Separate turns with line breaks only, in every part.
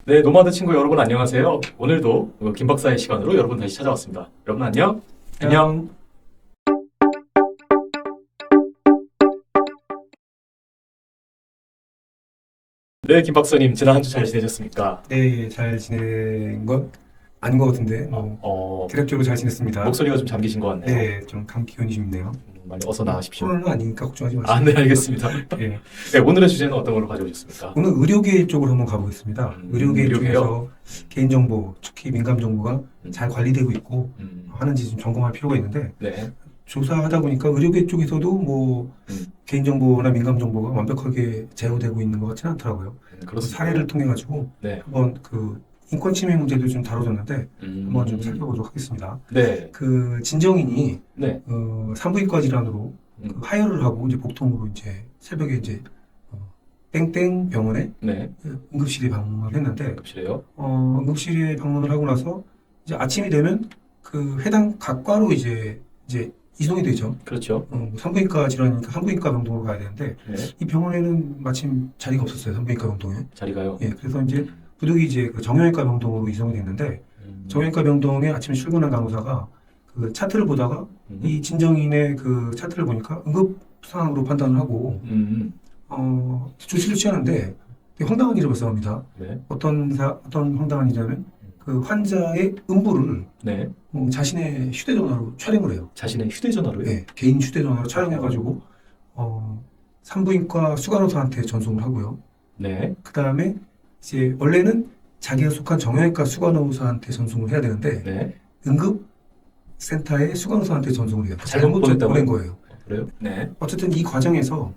네, 노마드 친구 여러분 안녕하세요. 오늘도 김 박사의 시간으로 여러분 다시 찾아왔습니다. 여러분 안녕? 안녕. 네, 김 박사님 지난 한 주 잘 지내셨습니까?
네, 잘 지낸 건 아닌 것 같은데, 대략적으로 잘 지냈습니다.
목소리가 좀 잠기신 것 같네요.
네, 좀 감기 기운이 좀 있네요.
많이 어서 나으십시오.
코로나 아니니까 걱정하지 마세요.
네, 알겠습니다.
네.
네, 오늘의 주제는 어떤 걸로 가져오셨습니까?
오늘 의료계 쪽으로 한번 가보겠습니다. 의료계
의료계요?
쪽에서 개인정보, 특히 민감정보가 잘 관리되고 있고 하는지 좀 점검할 필요가 있는데,
네.
조사하다 보니까 의료계 쪽에서도 뭐
음.
개인정보나 민감정보가 완벽하게 제어되고 있는 것 같지는 않더라고요.
그렇습니다.
사례를 통해 가지고
네.
한번 그 인권 침해 문제도 좀 다뤄졌는데 한번 좀
음.
살펴보도록 하겠습니다.
네.
그 진정인이
네.
산부인과 질환으로
음.
그 하혈을 하고 이제 복통으로 이제 새벽에 이제 땡땡 병원에
네.
응급실에 방문을 했는데
급실해요.
응급실에 방문을 하고 나서 이제 아침이 되면 그 해당 각과로 이제 이송이 되죠.
그렇죠.
산부인과 질환이니까 산부인과 병동으로 가야 되는데
네.
이 병원에는 마침 자리가 없었어요. 산부인과 병동에.
자리가요.
예, 그래서 이제 부득이 이제 그 정형외과 병동으로 이송이 됐는데 정형외과 병동에 아침에 출근한 간호사가 그 차트를 보다가 이 진정인의 그 차트를 보니까 응급 상황으로 판단을 하고 조치를 취하는데 되게 황당한 일을 발생합니다.
네.
어떤 황당한 일이냐면 그 환자의 음부를
네.
자신의 휴대전화로 촬영을 해요.
자신의 휴대전화로요?
네, 개인 휴대전화로 촬영해가지고 산부인과 수간호사한테 전송을 하고요.
네.
그 다음에 이제 원래는 자기가 속한 정형외과 수간호사한테 전송을 해야 되는데
네.
응급센터의 수간호사한테 전송을 해요.
잘못 보냈다고요?
보낸 거예요.
그래요? 네.
어쨌든 이 과정에서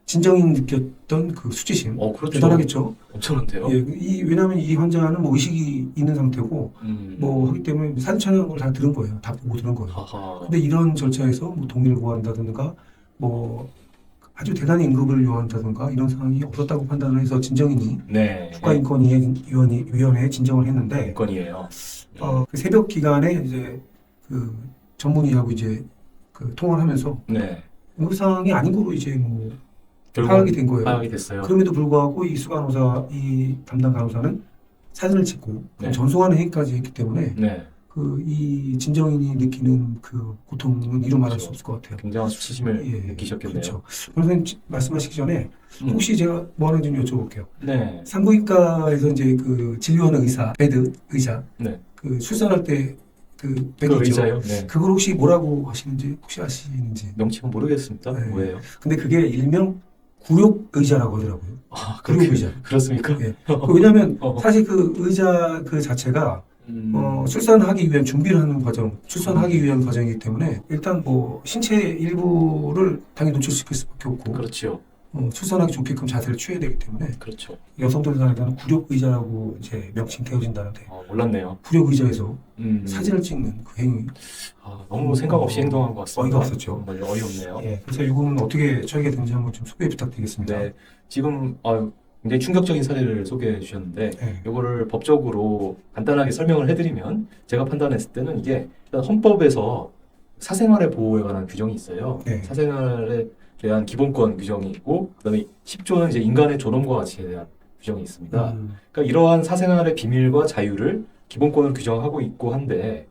진정인이 느꼈던 그 수치심
그렇죠.
대단하겠죠.
엄청난데요?
예, 왜냐하면 이 환자는 뭐 의식이 있는 상태고 뭐 하기 때문에 사진 촬영을 다 들은 거예요. 다 보고 들은 거예요.
하하.
근데 이런 절차에서 뭐 동의를 구한다든가 뭐 아주 대단히 응급을 요한다든가 이런 상황이 없었다고 판단을 해서 진정인이
네.
국가인권위원회에 진정을 했는데
인권이에요.
그 새벽 기간에 이제 그 전문의하고 이제 그 통화를 하면서
네.
응급 상황이 아닌 거로 이제 뭐
결국
파악이 된 거예요.
파악이 됐어요.
그럼에도 불구하고 이 담당 간호사는 사진을 찍고
네.
전송하는 행위까지 했기 때문에
네.
이 진정인이 느끼는 그 고통은 이루 말할
그렇죠.
수 없을 것 같아요.
굉장한 수치심을
예,
느끼셨겠네요.
그렇죠. 선생님 말씀하시기 전에 혹시 제가 뭐 하나 좀 여쭤볼게요.
네.
산부인과에서 이제 그 진료하는 의사, 베드 의자,
네.
그 출산할 때 그
그
베드 있죠.
의자요? 네.
그걸 혹시 뭐라고 하시는지 혹시 아시는지.
명칭은 모르겠습니다.
네.
뭐예요?
근데 그게 일명 구욕 의자라고 하더라고요. 구욕 의자.
그렇습니까?
예. 왜냐하면 사실 그 의자 그 자체가 출산하기 위한 준비를 하는 과정, 출산하기 위한 과정이기 때문에 일단 뭐 신체 일부를 당연히 노출시킬 수밖에 없고
그렇죠.
출산하기 좋게끔 자세를 취해야 되기 때문에
그렇죠.
여성들 사이에는 구욕 의자라고 이제 명칭되어진다는데
몰랐네요.
구욕 의자에서 사진을
사진을
찍는 그 행위
너무 생각 없이 행동한 것 같습니다.
어이가 없었죠.
정말 어이없네요.
예, 그래서 이거는 어떻게 처리가 되는지 한번 좀 소개 부탁드리겠습니다.
네. 지금 굉장히 충격적인 사례를 소개해 주셨는데
네.
이거를 법적으로 간단하게 설명을 해드리면 제가 판단했을 때는 이게 일단 헌법에서 사생활의 보호에 관한 규정이 있어요.
네.
사생활에 대한 기본권 규정이 있고 그다음에 10조는 이제 인간의 존엄과 가치에 대한 규정이 있습니다. 그러니까 이러한 사생활의 비밀과 자유를 기본권으로 규정하고 있고 한데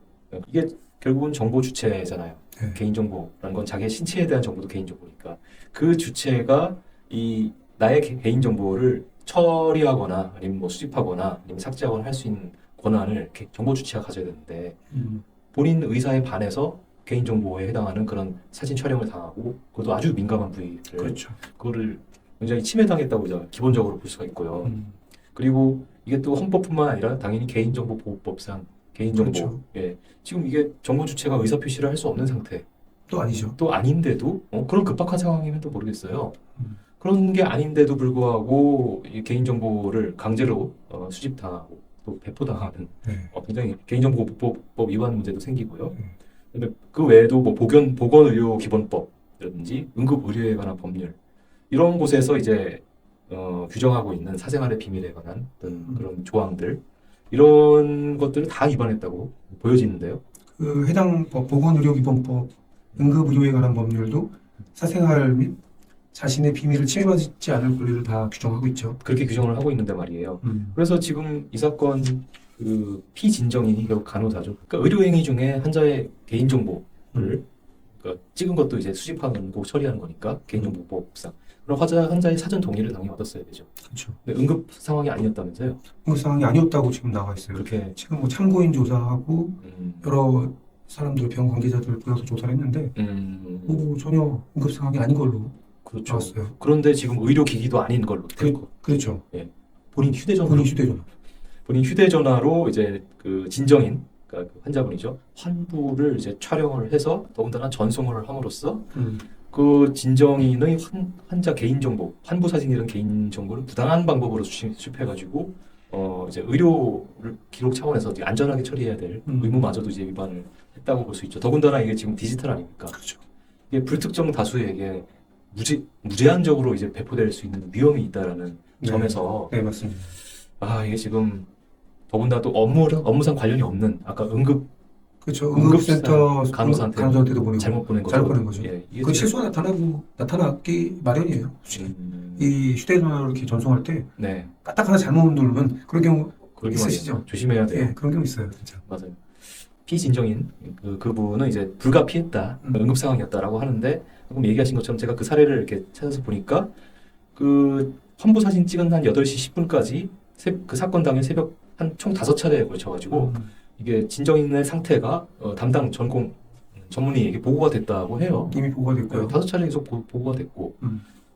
이게 결국은 정보 주체잖아요.
네.
개인정보라는 건 자기의 신체에 대한 정보도 개인정보니까 그 주체가 이 나의 개인정보를 처리하거나 아니면 뭐 수집하거나 아니면 삭제하거나 할 수 있는 권한을 이렇게 정보 주체가 가져야 되는데 본인 의사에 반해서 개인정보에 해당하는 그런 사진 촬영을 당하고 그것도 아주 민감한 부위를
그렇죠.
그거를 굉장히 침해당했다고 이제 기본적으로 볼 수가 있고요. 그리고 이게 또 헌법뿐만 아니라 당연히 개인정보보호법상 개인정보
그렇죠.
예 지금 이게 정보 주체가 의사 표시를 할 수 없는 상태
또 아니죠.
또 아닌데도 그런 급박한 상황이면 또 모르겠어요. 그런 게 아닌데도 불구하고 이 개인정보를 강제로 수집당하고 또 배포당하는
네.
굉장히 개인정보보호법 위반 문제도 생기고요. 근데 그 외에도 뭐 보건의료기본법이라든지 응급의료에 관한 법률 이런 곳에서 이제 규정하고 있는 사생활의 비밀에 관한 어떤 그런 조항들 이런 것들을 다 위반했다고 보여지는데요.
그 해당 법, 보건의료기본법, 응급의료에 관한 법률도 사생활 및 자신의 비밀을 침해받지 않을 권리를 다 규정하고 있죠.
그렇게 규정을 하고 있는데 말이에요. 그래서 지금 이 사건 그 피진정인이 결국 간호사죠. 그러니까 의료행위 중에 환자의 개인정보를 그러니까 찍은 것도 이제 수집하고 처리하는 거니까 개인정보법상 그럼 환자의 사전 동의를 당연히 얻었어야 되죠.
그렇죠.
근데 응급 상황이 아니었다면서요?
그 상황이 아니었다고 지금 나와 있어요.
그렇게
지금 뭐 참고인 조사하고 여러 사람들 병 관계자들 불러서 조사를 했는데 전혀 응급 상황이 아닌 걸로
그렇죠.
나왔어요.
그런데 지금 의료기기도 아닌 걸로 됐고
그렇죠.
본인 휴대전화
본인 휴대전화.
로 이제 그 진정인 그러니까 그 환자분이죠 환부를 이제 촬영을 해서 더군다나 전송을 함으로써 그 진정인의 환자 개인정보, 환부 사진 이런 개인정보를 부당한 방법으로 수집해가지고 이제 의료를 기록 차원에서 어떻게 안전하게 처리해야 될 의무마저도 이제 위반을 했다고 볼 수 있죠. 더군다나 이게 지금 디지털 아닙니까?
그렇죠.
이게 불특정 다수에게 무제한적으로 이제 배포될 수 있는 위험이 있다라는 점에서
네, 맞습니다.
이게 지금 더군다나 또 업무상 관련이 없는 아까
그렇죠. 응급센터 간호사한테도 보내고
잘못 보낸 거죠.
잘못 보낸 거죠.
예, 이게
그
지금-
실수가 나타나기 마련이에요. 이 휴대전화를 이렇게 전송할 때
네,
까딱 하나 잘못 누르면 그런 경우
그러게
있으시죠?
말이죠. 조심해야 돼요.
예, 그런 경우 있어요, 진짜.
맞아요. 피진정인 그분은 이제 불가 피했다, 응급 상황이었다라고 하는데 방금 얘기하신 것처럼 제가 그 사례를 이렇게 찾아서 보니까 그 환부 사진 찍은 한 8시 10분까지 그 사건 당일 새벽 한 총 5차례에 걸쳐가지고 이게 진정인의 상태가 담당 전문의에게 보고가 됐다고 해요.
이미 보고가 됐고요.
5차례 계속 보고가 됐고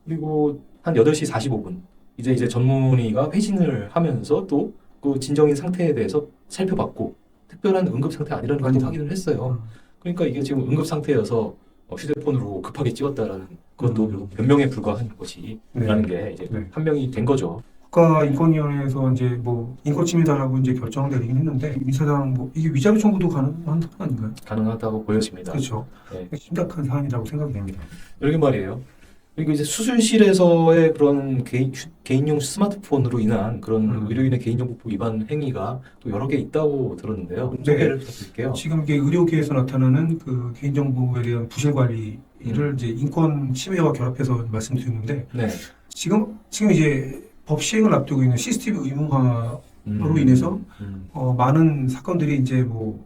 그리고 한 8시 45분 이제 전문의가 회진을 하면서 또 그 진정인 상태에 대해서 살펴봤고 특별한 응급 상태 아니라는 것도 확인을 했어요. 그러니까 이게 지금 응급 상태여서 휴대폰으로 급하게 찍었다라는 그것도 결국 변명에 불과한 것이라는 게 이제
네.
판명이 된 거죠.
국가인권위원회에서 이제 뭐 인권침해다라고 이제 결정을 내리긴 했는데 이 사람 뭐 이게 위자료 청구도 가능한 사안 아닌가요?
가능하다고 보여집니다.
그렇죠.
네.
심각한 사안이라고 생각이 됩니다.
이렇게 말이에요. 그리고 이제 수술실에서의 그런 개인용 스마트폰으로 인한 그런 의료인의 개인정보 위반 행위가 또 여러 개 있다고 들었는데요.
네.
소개를 부탁드릴게요.
지금 이게 의료계에서 나타나는 그 개인정보에 대한 부실 관리를 이제 인권 침해와 결합해서 말씀드렸는데
네.
지금 이제 법 시행을 앞두고 있는 CCTV 의무화로 인해서 많은 사건들이 이제 뭐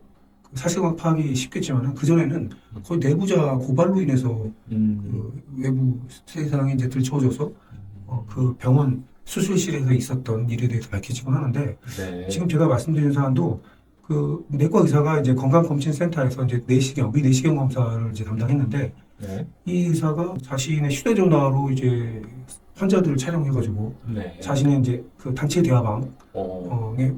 사실관 파악이 쉽겠지만 그 전에는 거의 내부자 고발로 인해서 그 외부 세상에 이제 들춰져서 그 병원 수술실에서 있었던 일에 대해서 밝혀지곤 하는데
네.
지금 제가 말씀드린 사안도 그 내과 의사가 이제 건강검진센터에서 이제 위내시경 검사를 이제 담당했는데
네.
이 의사가 자신의 휴대전화로 이제 환자들을 촬영해가지고
네.
자신의 이제 그 단체 대화방에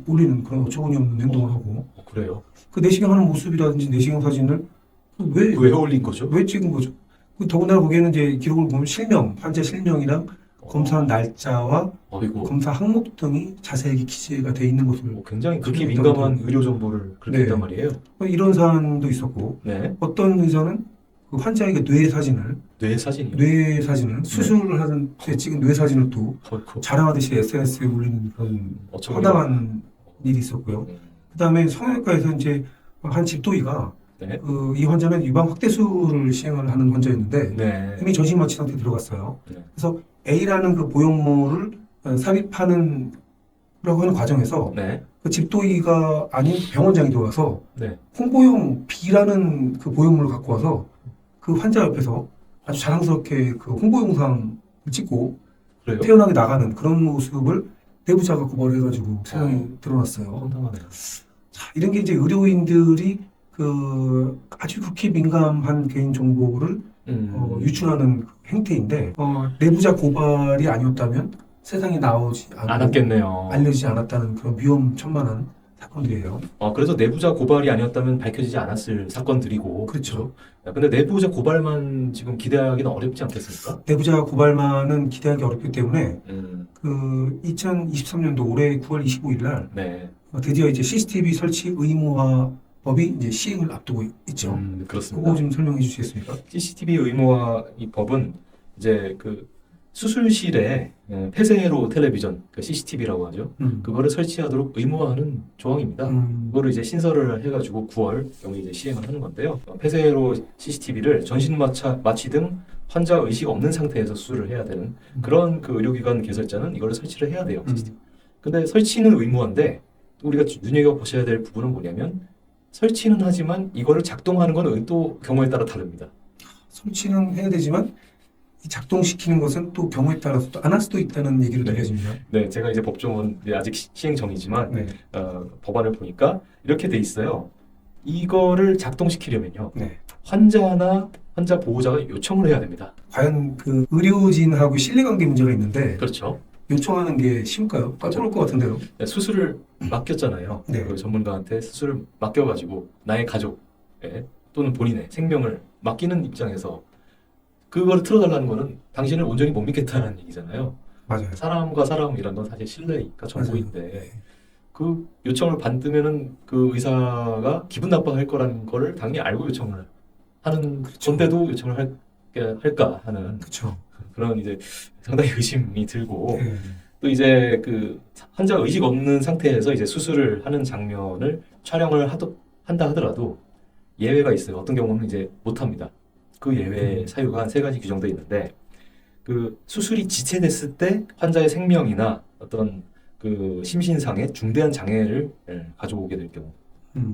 올리는 그런 어처구니 없는 행동을 하고
그래요.
그 내시경 하는 모습이라든지 내시경 사진을
왜 올린 거죠?
왜 찍은 거죠? 그 더군다나 거기에는 이제 기록을 보면 환자 실명이랑 검사한 날짜와
어이고.
검사 항목 등이 자세하게 기재가 돼 있는 것을
굉장히 극히
그렇게
민감한
있다고
의료 정보를 그렇게
네.
했단 말이에요.
이런 사안도 있었고
네.
어떤 의사는 그 환자에게 뇌 사진을 수술을 하는 때 찍은 뇌 사진을 또
어이고.
자랑하듯이 SNS에 올리는 그런
어처구니
황당한 일이 있었고요. 그다음에 성형외과에서 이제 한 집도의가
네.
이 환자는 유방 확대술을 시행을 하는 환자였는데
네.
이미 전신 마취 상태에 들어갔어요.
네.
그래서 A라는 그 보형물을 삽입하는 라고 하는 과정에서
네.
그 집도의가 아닌 병원장이 들어와서
네.
홍보용 B라는 그 보형물을 갖고 와서 그 환자 옆에서 아주 자랑스럽게 그 홍보 영상을 찍고
그래요?
태연하게 나가는 그런 모습을 내부자가 고발해가지고 세상에 드러났어요.
황당하네요.
자, 이런 게 이제 의료인들이 그 아주 극히 민감한 개인 정보를 유출하는 행태인데 내부자 고발이 아니었다면 세상에 나오지
않았겠네요.
알려지지 않았다는 그런 위험천만한 사건들이에요.
그래서 내부자 고발이 아니었다면 밝혀지지 않았을 사건들이고.
그렇죠.
근데 내부자 고발만 지금 기대하기는 어렵지 않겠습니까?
내부자 고발만은 기대하기 어렵기 때문에
음.
그 2023년도 올해 9월 25일 날
네.
드디어 이제 CCTV 설치 의무화 법이 이제 시행을 앞두고 있죠.
그렇습니다.
그거 좀 설명해 주시겠습니까?
CCTV 의무화 이 법은 이제 그 수술실에 폐쇄로 텔레비전, 그 CCTV라고 하죠. 그거를 설치하도록 의무화하는 조항입니다. 그거를 이제 신설을 해가지고 9월 경에 이제 시행을 하는 건데요. 폐쇄로 CCTV를 전신 마취 등 환자 의식 없는 상태에서 수술을 해야 되는 그런 그 의료기관 개설자는 이걸 설치를 해야 돼요. 근데 설치는 의무화인데 또 우리가 눈여겨 보셔야 될 부분은 뭐냐면 설치는 하지만 이거를 작동하는 건 또 경우에 따라 다릅니다.
설치는 해야 되지만 이 작동시키는 것은 또 경우에 따라서 또 안 할 수도 있다는 얘기로
네.
들려집니다.
네, 제가 이제 법조문 아직 시행 정이지만
네.
법안을 보니까 이렇게 돼 있어요. 이거를 작동시키려면요.
네.
환자나 환자 보호자가 요청을 해야 됩니다.
과연 그 의료진하고 신뢰관계 문제가 있는데
그렇죠.
요청하는 게 쉬울까요? 까다로울 것 같은데요.
네, 수술을 맡겼잖아요.
네.
그 전문가한테 수술을 맡겨가지고 나의 가족 또는 본인의 생명을 맡기는 입장에서 그거를 틀어달라는 거는 당신을 온전히 못 믿겠다는 얘기잖아요.
맞아요.
사람과 사람이란 건 사실 신뢰니까 정보인데
맞아요.
그 요청을 받으면은 그 의사가 기분 나빠할 거라는 거를 당연히 알고 요청을 하는
그렇죠.
건데도 요청을 할까 하는
그렇죠.
그런 이제 상당히 의심이 들고
네.
또 이제 그 환자 의식 없는 상태에서 이제 수술을 하는 장면을 촬영을 한다 하더라도 예외가 있어요. 어떤 경우는 이제 못 합니다. 그 예외 사유가 한 3가지 규정되어 있는데 그 수술이 지체됐을 때 환자의 생명이나 어떤 그 심신상의 중대한 장애를 가져오게 될 경우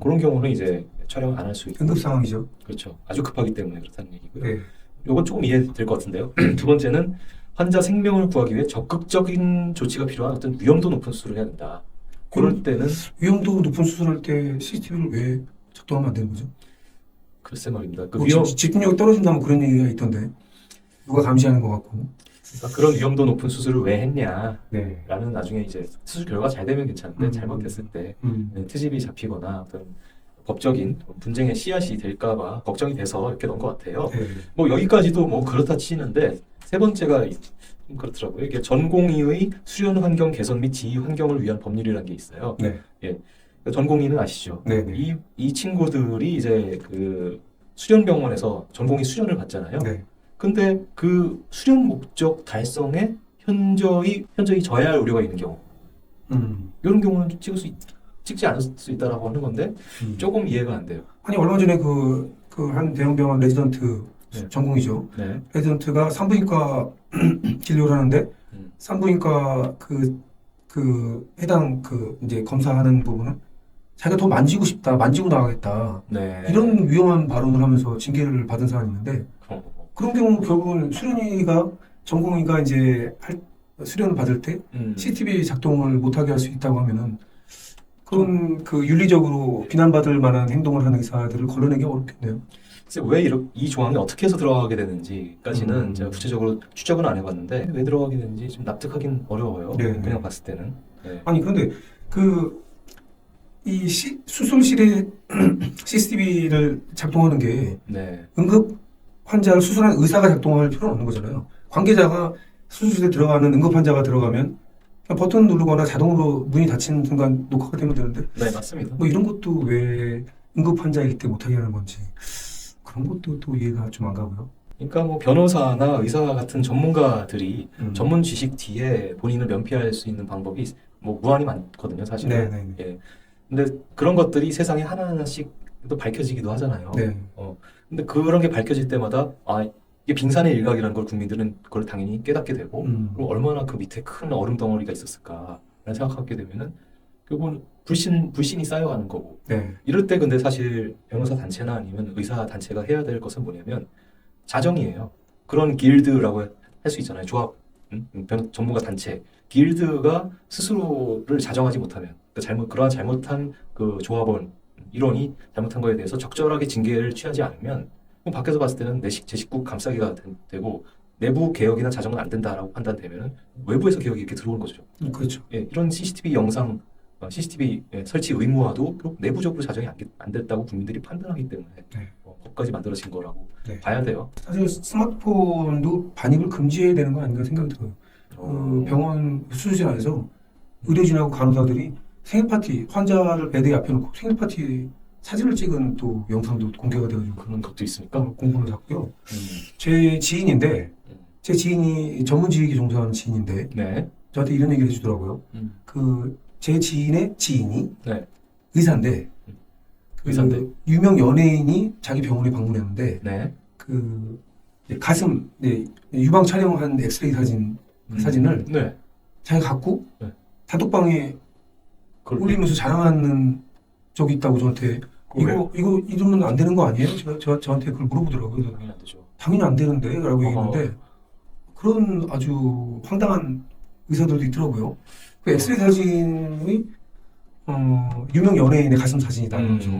그런 경우는 이제 촬영 안 할 수 있고
응급 상황이죠.
그렇죠. 아주 급하기 때문에 그렇다는 얘기고요.
네.
요건 조금 이해될 것 같은데요. 두 번째는 환자 생명을 구하기 위해 적극적인 조치가 필요한 어떤 위험도 높은 수술을 해야 된다. 그럴 때는
위험도 높은 수술할 때 CCTV를 왜 작동하면 안 되는 거죠?
글쎄 말입니다. 그
뭐
위험
집중력이 떨어진다면 그런 얘기가 있던데 누가 감시하는 것 같고.
그러니까 그런 위험도 높은 수술을 왜 했냐라는
네.
나중에 이제 수술 결과가 잘 되면 괜찮은데 잘못됐을 때
음.
트집이 잡히거나 어떤 법적인 분쟁의 씨앗이 될까봐 걱정이 돼서 이렇게 넣은 것 같아요.
네.
뭐 여기까지도 뭐 그렇다 치는데 세 번째가 좀 그렇더라고요. 이게 전공의의 수련 환경 개선 및 지휘 환경을 위한 법률이라는 게 있어요.
네.
전공의는 아시죠?
네. 네.
이 친구들이 이제 그 수련병원에서 전공의 수련을 받잖아요.
네.
근데 그 수련 목적 달성에 현저히 져야 할 우려가 있는 경우 이런 경우는 찍지 않을 수 있다라고 하는 건데 조금 이해가 안 돼요.
아니 얼마 전에 그 한 대형병원 레지던트
네.
전공이죠.
네.
레지던트가 산부인과 진료를 하는데
음.
산부인과 그 해당 그 이제 검사하는 부분은 자기가 더 만지고 싶다, 만지고 나가겠다
네.
이런 위험한 발언을 하면서 징계를 받은 사람이 있는데
그런
그런 경우 결국은 전공의가 이제 수련을 받을 때 CCTV 작동을 못하게 할 수 있다고 하면은 그런 그 윤리적으로 비난받을 만한 행동을 하는 의사들을 걸러내기 어렵겠네요.
글쎄 왜 이 조항이 어떻게 해서 들어가게 되는지까지는 제가 구체적으로 추적은 안 해봤는데 왜 들어가게 되는지 좀 납득하긴 어려워요.
네.
그냥 봤을 때는. 네.
아니 그런데 이 수술실에 CCTV를 작동하는 게
네.
응급 환자를 수술한 의사가 작동할 필요는 없는 거잖아요. 관계자가 수술실에 들어가는 응급 환자가 들어가면 그냥 버튼 누르거나 자동으로 문이 닫히는 순간 녹화가 되면 되는데
네, 맞습니다.
뭐 이런 것도 왜 응급 환자일 때 못하게 하는 건지 그런 것도 또 이해가 좀 안 가고요.
그러니까 뭐 변호사나 의사 같은 전문가들이 전문 지식 뒤에 본인을 면피할 수 있는 방법이 뭐 무한히 많거든요, 사실은.
네네.
예. 근데 그런 것들이 세상에 하나하나씩 또 밝혀지기도 하잖아요.
네.
근데 그런 게 밝혀질 때마다 이게 빙산의 일각이라는 걸 국민들은 그걸 당연히 깨닫게 되고 그럼 얼마나 그 밑에 큰 얼음 덩어리가 있었을까라는 생각하게 되면은 결국은 불신이 쌓여가는 거고
네.
이럴 때 근데 사실 변호사 단체나 아니면 의사 단체가 해야 될 것은 뭐냐면 자정이에요. 그런 길드라고 할 수 있잖아요. 조합, 전문가 단체. 길드가 스스로를 자정하지 못하면 그러한 잘못한 그 조합원 일원이 잘못한 거에 대해서 적절하게 징계를 취하지 않으면 그럼 밖에서 봤을 때는 제 식구 감싸기가 되고 내부 개혁이나 자정은 안 된다라고 판단되면 외부에서 개혁이 이렇게 들어오는 거죠.
그렇죠.
예, 이런 CCTV 영상, CCTV 설치 의무화도 결국 내부적으로 자정이 안 됐다고 국민들이 판단하기 때문에
네.
법까지 만들어진 거라고
네.
봐야 돼요.
사실 스마트폰도 반입을 금지해야 되는 거 아닌가 생각이 들어요. 병원 수술실 안에서 의료진하고 간호사들이 생일 파티, 환자를 베드에 앞에 놓고 생일 파티 사진을 찍은 또 영상도 공개가 되어지고
그런 것도 있습니까?
공분을 샀고요. 제 지인인데, 제 지인이 전문지휘기 종사하는 지인인데,
네.
저한테 이런 얘기를 해주더라고요. 제 지인의 지인이
네.
의사인데,
의사인데?
유명 연예인이 자기 병원에 방문했는데,
네.
이제 가슴 유방 촬영한 엑스레이 사진 그 사진을
네.
자기가 갖고
네.
단톡방에
그걸
올리면서 자랑하는 적이 있다고 저한테
왜요?
이거 이러면 안 되는 거 아니에요? 저한테 그걸 물어보더라고요. 그래서
당연히 안 되죠.
당연히 안 되는데 라고
어허.
얘기했는데 그런 아주 황당한 의사들도 있더라고요. 그 엑스레이 사진이 유명 연예인의 가슴 사진이다 그러면서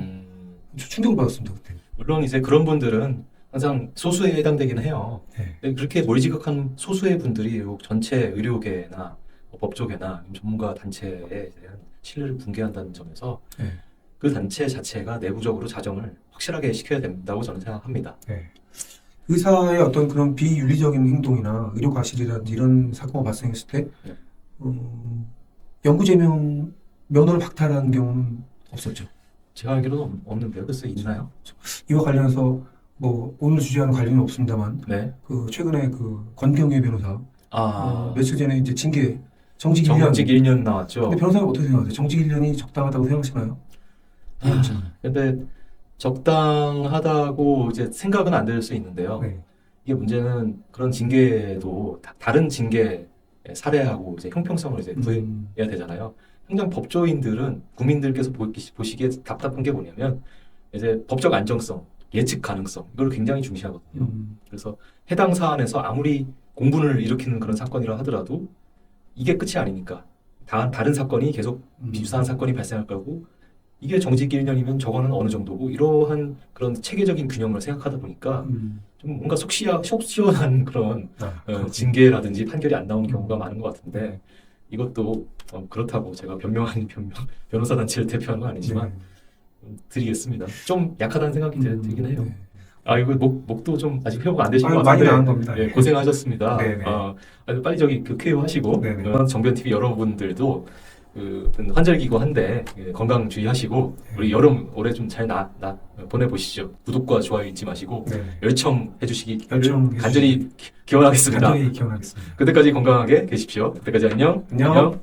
저 충격을 받았습니다 그때.
물론 이제 그런 분들은 항상 소수에 해당되긴 해요.
네.
근데 그렇게 몰지각한 소수의 분들이 전체 의료계나 법조계나 전문가 단체에 대한 신뢰를 붕괴한다는 점에서
네.
그 단체 자체가 내부적으로 자정을 확실하게 시켜야 된다고 저는 생각합니다.
네. 의사의 어떤 그런 비윤리적인 행동이나 의료 과실이라든지 이런 사고가 발생했을 때
네.
연구 제명 면허를 박탈한 경우는 없었죠.
제가 알기로는 없는데요. 글쎄 있나요?
이와 관련해서 뭐 오늘 주제와는 관련은 없습니다만
네.
그 최근에 그 권경의 변호사
아,
며칠 전에 이제 징계 정직 1년.
정직 1년 나왔죠.
근데 변호사님 어떻게 생각하세요? 정직 1년이 적당하다고 생각하시나요?
근데 적당하다고 이제 생각은 안 될 수 있는데요.
네.
이게 문제는 그런 징계도 다른 징계 사례하고 이제 형평성을 이제 구해야 되잖아요. 행정 법조인들은 국민들께서 보시기에 답답한 게 뭐냐면 이제 법적 안정성, 예측 가능성 이걸 굉장히 중시하거든요. 그래서 해당 사안에서 아무리 공분을 일으키는 그런 사건이라 하더라도 이게 끝이 아니니까 다른 사건이 계속 비슷한 사건이 발생할 거고 이게 정직 1년이면 저거는 어느 정도고 이러한 그런 체계적인 균형을 생각하다 보니까 좀 뭔가 속 시원한 그런 징계라든지 판결이 안 나오는 경우가 많은 것 같은데 이것도 그렇다고 제가 변호사 단체를 대표하는 건 아니지만 드리겠습니다. 좀 약하다는 생각이 들긴 해요.
네.
아 이거 목도 좀 아직 회복가 안 되신 것
많이
같은데
나은 겁니다.
예, 고생하셨습니다.
네네.
빨리 저기 쾌유하시고
네네.
정변 TV 여러분들도 그 환절기고 한데 건강 주의하시고 우리 여름 올해 좀 잘 보내보시죠. 구독과 좋아요 잊지 마시고 열청해 주시기 간절히 기원하겠습니다.
간절히 기원하겠습니다.
그때까지 건강하게 계십시오. 그때까지 안녕.
안녕.